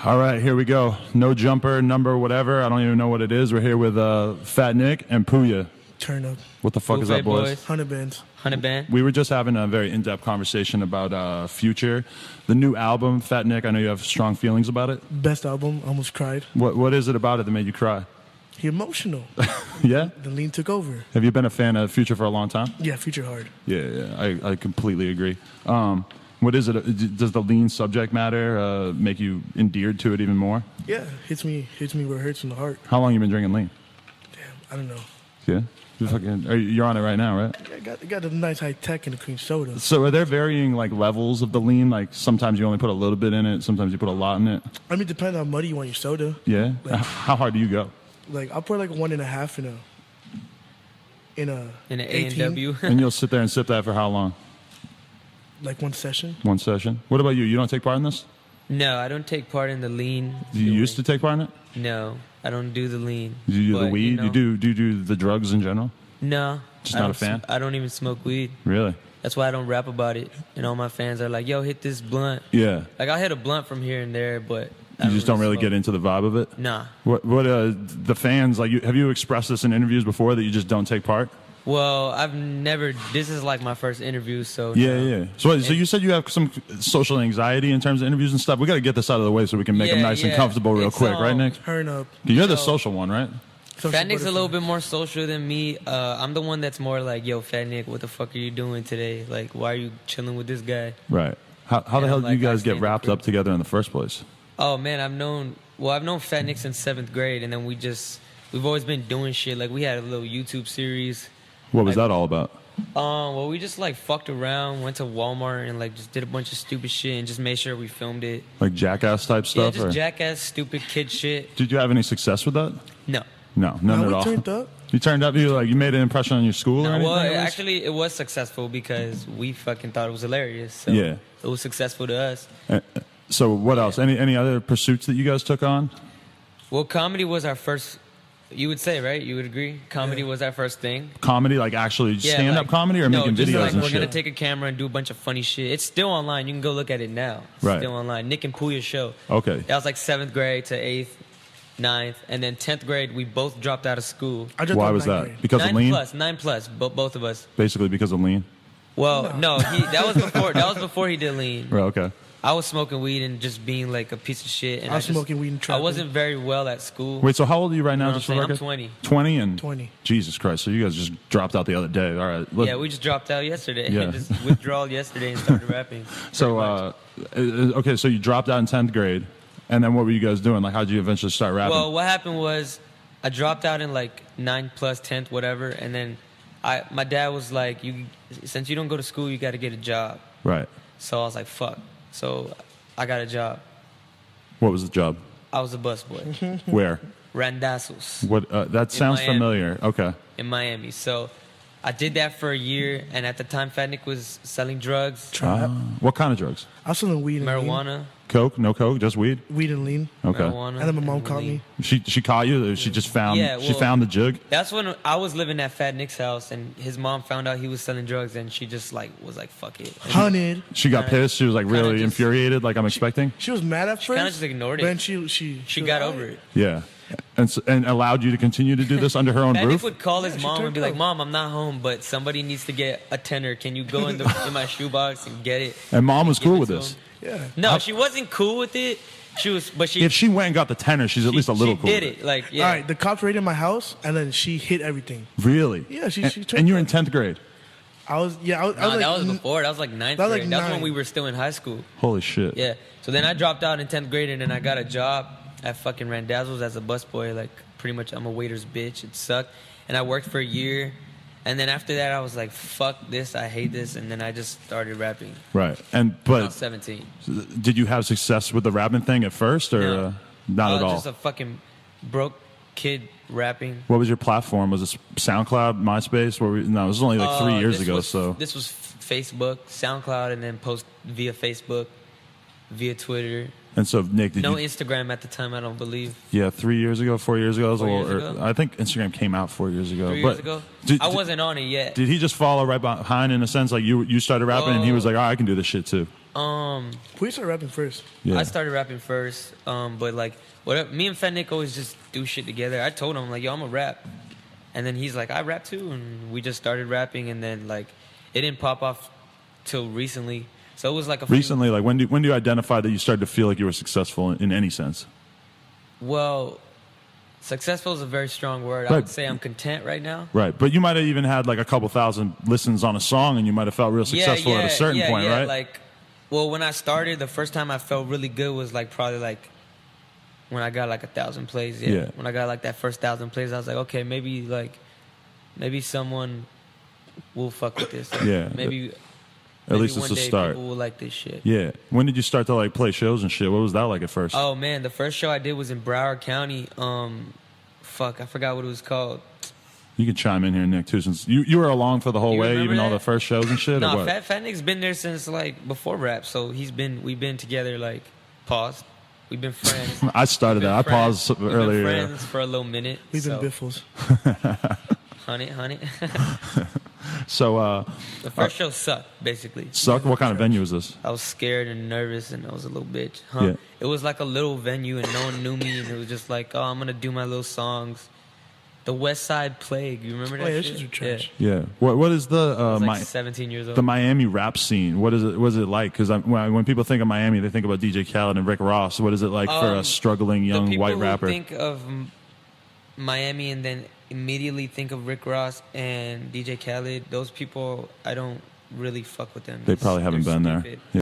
All right, here we go. No jumper, number, whatever. I don't even know what it is. We're here with Fat Nick and Pouya. Turn up. What the fuck is up, boys? 100 bands. 100 band. We were just having a very in-depth conversation about Future, the new album. Fat Nick, I know you have strong feelings about it. Best album. Almost cried. What is it about it that made you cry? He emotional. Yeah? The lean took over. Have you been a fan of Future for a long time? Yeah, Future hard. Yeah, I completely agree. What is it? Does the lean subject matter make you endeared to it even more? Yeah, hits me where it hurts in the heart. How long you been drinking lean? Damn, I don't know. Yeah? You're on it right now, right? I got a nice high tech in the cream soda. So are there varying like levels of the lean? Like sometimes you only put a little bit in it, sometimes you put a lot in it? I mean, depending on how muddy you want your soda. Yeah? Like, How hard do you go? Like, I'll put like 1.5 in an A&W. And you'll sit there and sip that for how long? Like one session. One session? What about you? You don't take part in this? No, I don't take part in the lean. You used to take part in it? No, I don't do the lean. Do you do the But, weed? you know, Do you do the drugs in general? No. Just I not don't a fan? I don't even smoke weed. Really? That's why I don't rap about it. And all my fans are like, yo, hit this blunt. Yeah. Like, I'll hit a blunt from here and there, but You just don't really smoke. get into the vibe of it? Nah. What the fans, like, have you expressed this in interviews before that you just don't take part? Well, I've never. This is like my first interview, so. Yeah, no. yeah. So you said you have some social anxiety in terms of interviews and stuff. We got to get this out of the way so we can make them Yeah, nice and yeah. comfortable real It's, quick, right, Nick? Turn up. You're the So- social one, right? Social Fat Nick's a little butterfly. bit more social than me. I'm the one that's more like, yo, Fat Nick, what the fuck are you doing today? Like, why are you chilling with this guy? Right. How the And hell I'm did you like, I guys get stand wrapped for up it. together in the first place? Oh man, I've known Fat Nick since 7th grade, and then we've always been doing shit. Like, we had a little YouTube series. What was Like- that all about? Well, we just like fucked around, went to Walmart, and like just did a bunch of stupid shit, and just made sure we filmed it. Like jackass type Yeah, stuff? just or? jackass, stupid kid shit. Did you have any success with that? No. No, none No, at we all. turned up. You turned up. You made an impression on your school or No, anything? well, at least? actually, it was successful because we fucking thought it was hilarious. So Yeah. it was successful to us. So what else? Any other pursuits that you guys took on? Well, comedy was our first. You would say, right? You would agree? Comedy was our first thing. Comedy, like actually Yeah, stand-up like- comedy or no, making just videos like and we're shit? gonna take a camera and do a bunch of funny shit. It's still online. You can go look at it now. It's Right. still online. Nick and Pouya show. Okay. That was like 7th grade to 8th, 9th, and then 10th grade. We both dropped out of school. I just Why thought was 9th that? grade. Because of lean? 9 plus, both of us. Basically because of lean? Well, no, that was before he did lean. Right, okay. I was smoking weed and just being like a piece of shit. And I was smoking weed and I trapping. wasn't very well at school. Wait, so how old are you right now? You know Just what for I'm record? saying? I'm 20 and 20. Jesus Christ! So you guys just dropped out the other day. All right. Yeah, we just dropped out yesterday. Yeah. Just withdrawal yesterday and started rapping. So okay, so you dropped out in 10th grade, and then what were you guys doing? Like, how did you eventually start rapping? Well, what happened was I dropped out in like 9 plus, 10th, whatever, and then my dad was like, since you don't go to school, you got to get a job. Right. So I was like, fuck. So I got a job. What was the job? I was a busboy. Where? Randazzo's What? That sounds Miami. familiar. Okay. in Miami. So I did that for a year, and at the time, Fat Nick was selling drugs, What kind of drugs? I was selling weed and lean. marijuana, Coke? No coke? Just weed? Weed and lean. Okay. marijuana. And then my mom and caught lean. me. She caught you? Or she just found? Yeah, she well- found the jug. That's when I was living at Fat Nick's house, and his mom found out he was selling drugs, and she just like was like, "Fuck it." And 100. She got Kinda- pissed. She was like kinda really just- infuriated, like I'm expecting. She was mad at first. kinda just ignored it. Then she was got like, over it. Yeah. And allowed you to continue to do this under her own Fat Nick roof. would call his she mom and turned be like, up. "Mom, I'm not home, but somebody needs to get a tenner. Can you go in my shoebox and get it?" And mom was Give cool it with to this. him. Yeah. No, she wasn't cool with it. She was, but she If she went and got the tenner, she's at least a little she cool. did with it. Like, yeah. All right, the cops raided my house, and then she hit everything. Really? Yeah, she And, turned and you're in up. 10th grade. I was No, like, that was before. That was like 9th That was like grade. That's when 9. we were still in high school. Holy shit. Yeah. So then I dropped out in 10th grade, and then I got a job at fucking Randazzo's as a busboy. Like, pretty much, I'm a waiter's bitch. It sucked. And I worked for a year. And then after that, I was like, fuck this. I hate this. And then I just started rapping. Right. And When I was but 17. did you have success with the rapping thing at first, or No. not I at was all? just a fucking broke kid rapping. What was your platform? Was it SoundCloud, MySpace? No, it was only like 3 years ago. This was Facebook, SoundCloud, and then post via Facebook, via Twitter. And so Nick, did No you? Instagram at the time, I don't believe. Yeah, 3 years ago, 4 years ago. It was 4 a years little- ago? I think Instagram came out 4 years ago. 3 but years ago? Did, I wasn't on it yet. Did he just follow right behind in a sense? Like you started rapping, and he was like, "Oh, I can do this shit too." Pouya started rapping first. Yeah. I started rapping first, but like, whatever. Me and Fat Nick always just do shit together. I told him like, yo, I'm a rap, and then he's like, I rap too, and we just started rapping, and then like, it didn't pop off till recently. So it was like a Recently, like when do you identify that you started to feel like you were successful in any sense? Well, successful is a very strong word. I Right. would say I'm content right now. Right, but you might have even had like a couple thousand listens on a song, and you might have felt real successful at a certain point, right? Like, well, when I started, the first time I felt really good was like probably like when I got like 1,000 plays. Yeah. When I got like that first 1,000 plays, I was like, okay, maybe someone will fuck with this. Like, Yeah. Maybe At least it's one a day start. people will like this shit. Yeah. When did you start to like play shows and shit? What was that like at first? Oh man, the first show I did was in Broward County. I forgot what it was called. You can chime in here, Nick, too, since you were along for the whole You way, remember even all that? the first shows and shit. or No, what? Fat Nick's been there since like before rap, so we've been together like paused. We've been friends. I started that. I paused We've earlier. been friends for a little minute. We've so, been biffles. Honey. So, The first show sucked, basically. suck. What kind of venue was this? I was scared and nervous, and I was a little bitch. Yeah. It was like a little venue, and no one knew me, and it was just like, oh, I'm gonna do my little songs. The West Side Plague, you remember that? Oh, yeah, shit? shits are trash. Yeah. What is the I was like 17 years old. the Miami rap scene? What is it? What is it like? Because when people think of Miami, they think about DJ Khaled and Rick Ross. What is it like for a struggling the young people white who rapper? think of Miami and then immediately think of Rick Ross and DJ Khaled. Those people, I don't really fuck with them. They probably haven't They're been there. stupid. Yeah.